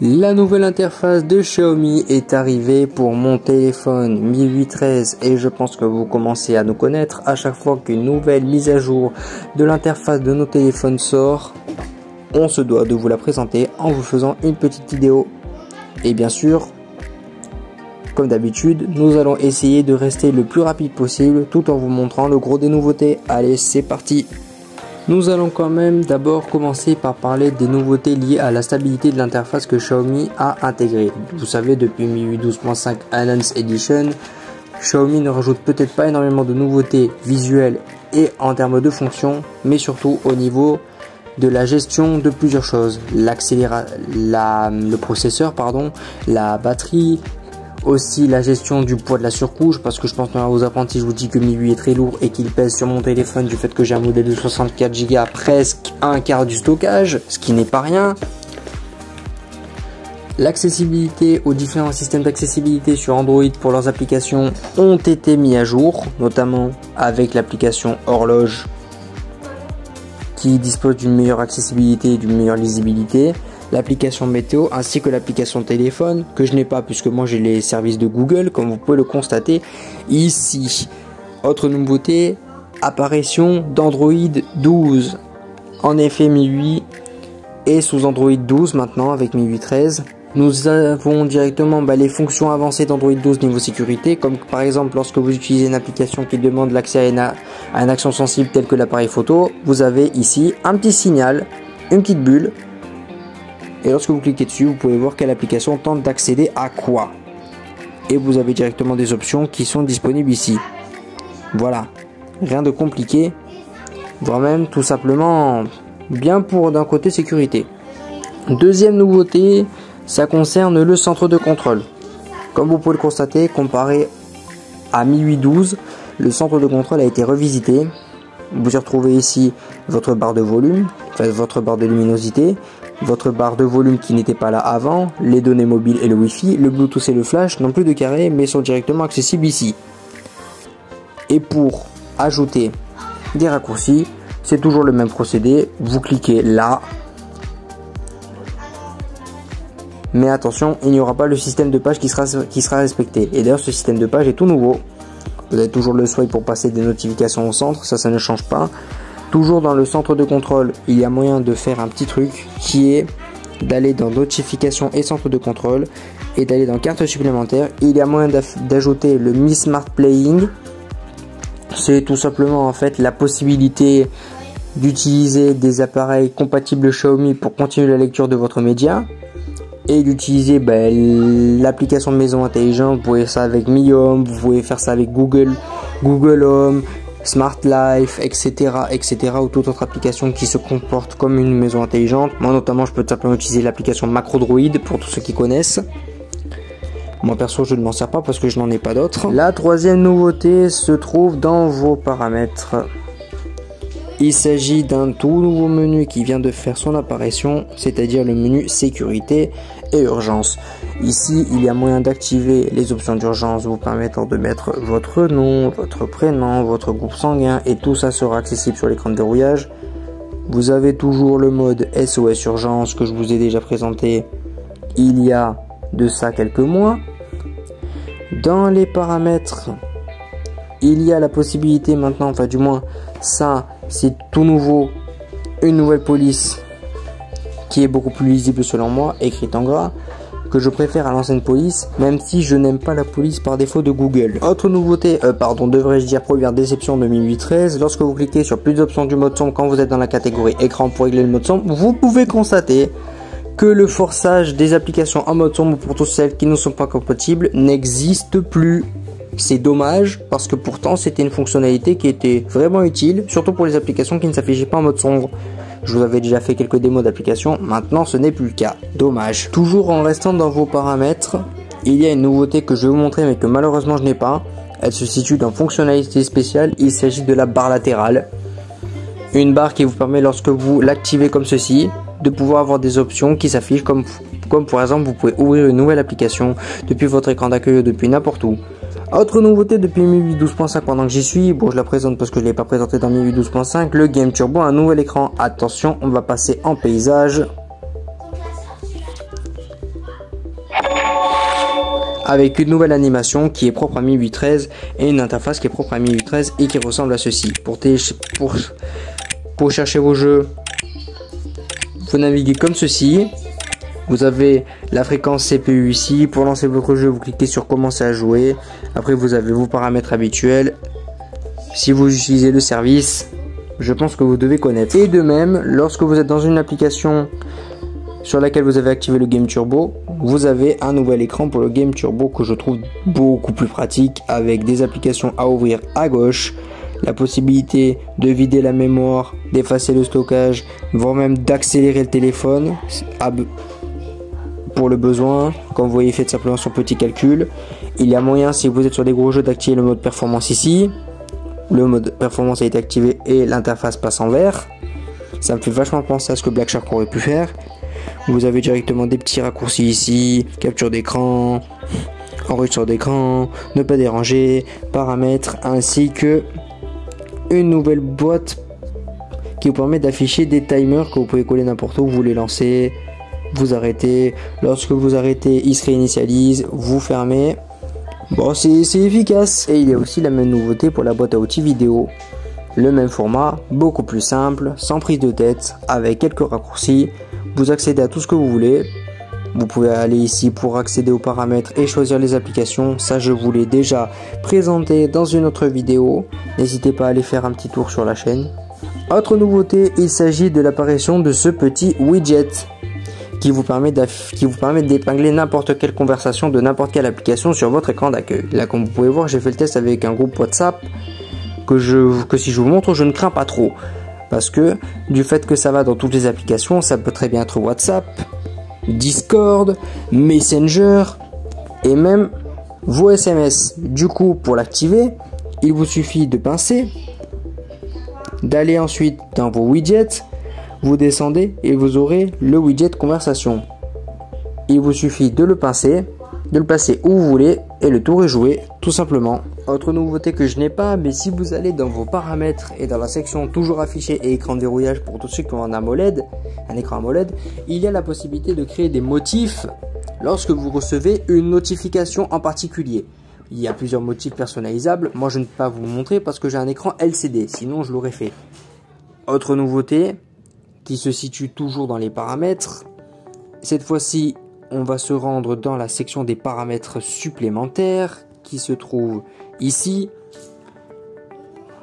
La nouvelle interface de Xiaomi est arrivée pour mon téléphone Mi 8 13 et je pense que vous commencez à nous connaître. À chaque fois qu'une nouvelle mise à jour de l'interface de nos téléphones sort, on se doit de vous la présenter en vous faisant une petite vidéo. Et bien sûr, comme d'habitude, nous allons essayer de rester le plus rapide possible tout en vous montrant le gros des nouveautés. Allez, c'est parti! Nous allons quand même d'abord commencer par parler des nouveautés liées à la stabilité de l'interface que Xiaomi a intégrée. Vous savez, depuis Mi 8 12.5 Enhanced Edition, Xiaomi ne rajoute peut-être pas énormément de nouveautés visuelles et en termes de fonctions, mais surtout au niveau de la gestion de plusieurs choses. Le processeur, la batterie, aussi la gestion du poids de la surcouche, parce que je pense aux apprentis, je vous dis que Mi 8 est très lourd et qu'il pèse sur mon téléphone du fait que j'ai un modèle de 64 Go, presque un quart du stockage, ce qui n'est pas rien. L'accessibilité aux différents systèmes d'accessibilité sur Android pour leurs applications ont été mis à jour, notamment avec l'application Horloge qui dispose d'une meilleure accessibilité et d'une meilleure lisibilité. L'application météo ainsi que l'application téléphone que je n'ai pas puisque moi j'ai les services de Google comme vous pouvez le constater ici. Autre nouveauté, apparition d'Android 12. En effet, Mi 8 est sous Android 12 maintenant avec Mi 8 13. Nous avons directement les fonctions avancées d'Android 12 niveau sécurité, comme par exemple lorsque vous utilisez une application qui demande l'accès à une action sensible telle que l'appareil photo, vous avez ici un petit signal, une petite bulle. Et lorsque vous cliquez dessus, vous pouvez voir quelle application tente d'accéder à quoi. Et vous avez directement des options qui sont disponibles ici. Voilà, rien de compliqué. Voire même tout simplement bien pour d'un côté sécurité. Deuxième nouveauté, ça concerne le centre de contrôle. Comme vous pouvez le constater, comparé à Mi 8 12, le centre de contrôle a été revisité. Vous y retrouvez ici votre barre de volume, votre barre de luminosité, votre barre de volume qui n'était pas là avant, les données mobiles et le Wi-Fi, le Bluetooth et le flash n'ont plus de carré mais sont directement accessibles ici. Et pour ajouter des raccourcis, c'est toujours le même procédé, vous cliquez là. Mais attention, il n'y aura pas le système de page qui sera respecté. Et d'ailleurs ce système de page est tout nouveau. Vous avez toujours le swipe pour passer des notifications au centre, ça ne change pas. Toujours dans le centre de contrôle, il y a moyen de faire un petit truc qui est d'aller dans notifications et centre de contrôle et d'aller dans carte supplémentaire. Il y a moyen d'ajouter le Mi Smart Playing. C'est tout simplement en fait la possibilité d'utiliser des appareils compatibles Xiaomi pour continuer la lecture de votre média et d'utiliser l'application maison intelligente. Vous pouvez faire ça avec Mi Home, vous pouvez faire ça avec Google Home, Smart Life, etc., ou toute autre application qui se comporte comme une maison intelligente. Moi notamment, je peux tout simplement utiliser l'application Macro Droid pour tous ceux qui connaissent. Moi perso, je ne m'en sers pas parce que je n'en ai pas d'autres. La troisième nouveauté se trouve dans vos paramètres. Il s'agit d'un tout nouveau menu qui vient de faire son apparition, c'est-à-dire le menu sécurité et urgence. Ici, il y a moyen d'activer les options d'urgence vous permettant de mettre votre nom, votre prénom, votre groupe sanguin et tout ça sera accessible sur l'écran de verrouillage. Vous avez toujours le mode SOS urgence que je vous ai déjà présenté il y a de ça quelques mois. Dans les paramètres, il y a la possibilité maintenant, enfin du moins ça c'est tout nouveau, une nouvelle police qui est beaucoup plus lisible selon moi, écrite en gras, que je préfère à l'ancienne police, même si je n'aime pas la police par défaut de Google. Autre nouveauté, devrais-je dire première déception de Mi 8 13, lorsque vous cliquez sur plus d'options du mode sombre quand vous êtes dans la catégorie écran pour régler le mode sombre, vous pouvez constater que le forçage des applications en mode sombre pour toutes celles qui ne sont pas compatibles n'existe plus. C'est dommage parce que pourtant c'était une fonctionnalité qui était vraiment utile, surtout pour les applications qui ne s'affichaient pas en mode sombre. Je vous avais déjà fait quelques démos d'applications, maintenant ce n'est plus le cas. Dommage. Toujours en restant dans vos paramètres, il y a une nouveauté que je vais vous montrer mais que malheureusement je n'ai pas. Elle se situe dans fonctionnalité spéciale, il s'agit de la barre latérale. Une barre qui vous permet lorsque vous l'activez comme ceci, de pouvoir avoir des options qui s'affichent comme par exemple vous pouvez ouvrir une nouvelle application depuis votre écran d'accueil ou depuis n'importe où. Autre nouveauté depuis Mi 8 12.5 pendant que j'y suis, bon je la présente parce que je ne l'ai pas présenté dans Mi 8 12.5, le Game Turbo a un nouvel écran. Attention, on va passer en paysage. avec une nouvelle animation qui est propre à MIUI 13 et une interface qui est propre à MIUI 13 et qui ressemble à ceci. Pour chercher vos jeux, vous naviguez comme ceci. Vous avez la fréquence CPU ici. Pour lancer votre jeu, vous cliquez sur commencer à jouer. Après, vous avez vos paramètres habituels. Si vous utilisez le service, je pense que vous devez connaître. Et de même, lorsque vous êtes dans une application sur laquelle vous avez activé le Game Turbo, vous avez un nouvel écran pour le Game Turbo que je trouve beaucoup plus pratique, avec des applications à ouvrir à gauche, la possibilité de vider la mémoire, d'effacer le stockage, voire même d'accélérer le téléphone pour le besoin. Comme vous voyez, faites simplement son petit calcul. Il y a moyen, si vous êtes sur des gros jeux, d'activer le mode performance ici. Le mode performance a été activé et l'interface passe en vert. Ça me fait vachement penser à ce que Black Shark aurait pu faire. Vous avez directement des petits raccourcis ici, capture d'écran, enregistreur d'écran, ne pas déranger, paramètres, ainsi que une nouvelle boîte qui vous permet d'afficher des timers que vous pouvez coller n'importe où. Vous les lancez, vous arrêtez. Lorsque vous arrêtez, il se réinitialise, vous fermez. Bon, c'est efficace. Et il y a aussi la même nouveauté pour la boîte à outils vidéo. Le même format, beaucoup plus simple, sans prise de tête, avec quelques raccourcis. Vous accédez à tout ce que vous voulez. Vous pouvez aller ici pour accéder aux paramètres et choisir les applications. Ça, je vous l'ai déjà présenté dans une autre vidéo. N'hésitez pas à aller faire un petit tour sur la chaîne. Autre nouveauté, il s'agit de l'apparition de ce petit widget qui vous permet d'épingler n'importe quelle conversation de n'importe quelle application sur votre écran d'accueil. Là, comme vous pouvez voir, j'ai fait le test avec un groupe WhatsApp que si je vous montre, je ne crains pas trop. Parce que du fait que ça va dans toutes les applications, ça peut très bien être WhatsApp, Discord, Messenger et même vos SMS. Du coup, pour l'activer, il vous suffit de pincer, d'aller ensuite dans vos widgets, vous descendez et vous aurez le widget conversation. Il vous suffit de le pincer, de le placer où vous voulez et le tour est joué tout simplement. Autre nouveauté que je n'ai pas, mais si vous allez dans vos paramètres et dans la section toujours affiché et écran de verrouillage pour tous ceux qui ont un écran AMOLED, il y a la possibilité de créer des motifs lorsque vous recevez une notification en particulier. Il y a plusieurs motifs personnalisables. Moi, je ne peux pas vous montrer parce que j'ai un écran LCD, sinon je l'aurais fait. Autre nouveauté qui se situe toujours dans les paramètres. Cette fois-ci, on va se rendre dans la section des paramètres supplémentaires qui se trouve ici.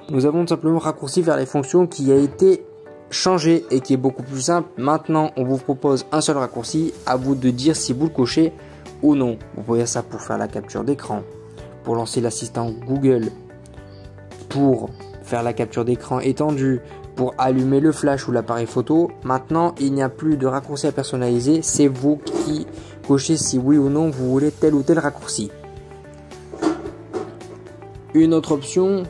Nous avons tout simplement raccourci vers les fonctions qui a été changé et qui est beaucoup plus simple. Maintenant, on vous propose un seul raccourci. À vous de dire si vous le cochez ou non. Vous pouvez faire ça pour faire la capture d'écran, pour lancer l'assistant Google, pour faire la capture d'écran étendue, pour allumer le flash ou l'appareil photo. Maintenant, il n'y a plus de raccourci à personnaliser. C'est vous qui cochez si oui ou non vous voulez tel ou tel raccourci. Une autre option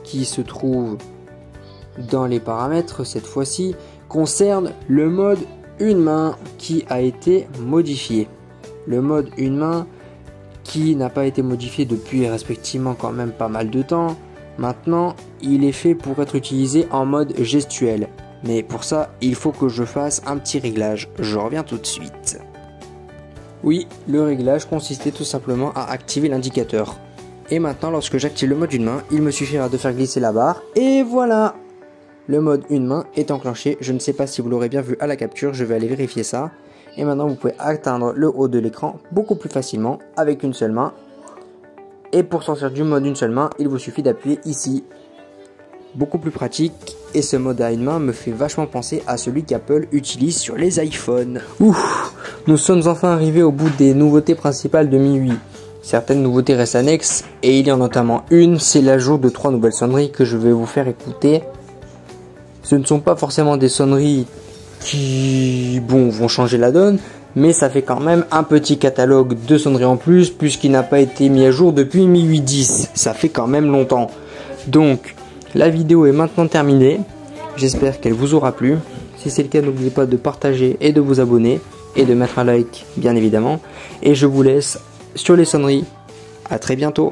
qui se trouve dans les paramètres cette fois-ci concerne le mode une main qui a été modifié. Le mode une main qui n'a pas été modifié depuis respectivement quand même pas mal de temps. Maintenant, il est fait pour être utilisé en mode gestuel. Mais pour ça, il faut que je fasse un petit réglage. Je reviens tout de suite. Oui, le réglage consistait tout simplement à activer l'indicateur. Et maintenant, lorsque j'active le mode une main, il me suffira de faire glisser la barre. Et voilà! Le mode une main est enclenché. Je ne sais pas si vous l'aurez bien vu à la capture. Je vais aller vérifier ça. Et maintenant, vous pouvez atteindre le haut de l'écran beaucoup plus facilement avec une seule main. Et pour sortir du mode une seule main, il vous suffit d'appuyer ici. Beaucoup plus pratique. Et ce mode à une main me fait vachement penser à celui qu'Apple utilise sur les iPhones. Ouf, nous sommes enfin arrivés au bout des nouveautés principales de MIUI. Certaines nouveautés restent annexes. Et il y en a notamment une, c'est l'ajout de 3 nouvelles sonneries que je vais vous faire écouter. Ce ne sont pas forcément des sonneries qui vont changer la donne. Mais ça fait quand même un petit catalogue de sonneries en plus, puisqu'il n'a pas été mis à jour depuis MIUI 10. Ça fait quand même longtemps. Donc, la vidéo est maintenant terminée. J'espère qu'elle vous aura plu. Si c'est le cas, n'oubliez pas de partager et de vous abonner. Et de mettre un like, bien évidemment. Et je vous laisse sur les sonneries. À très bientôt.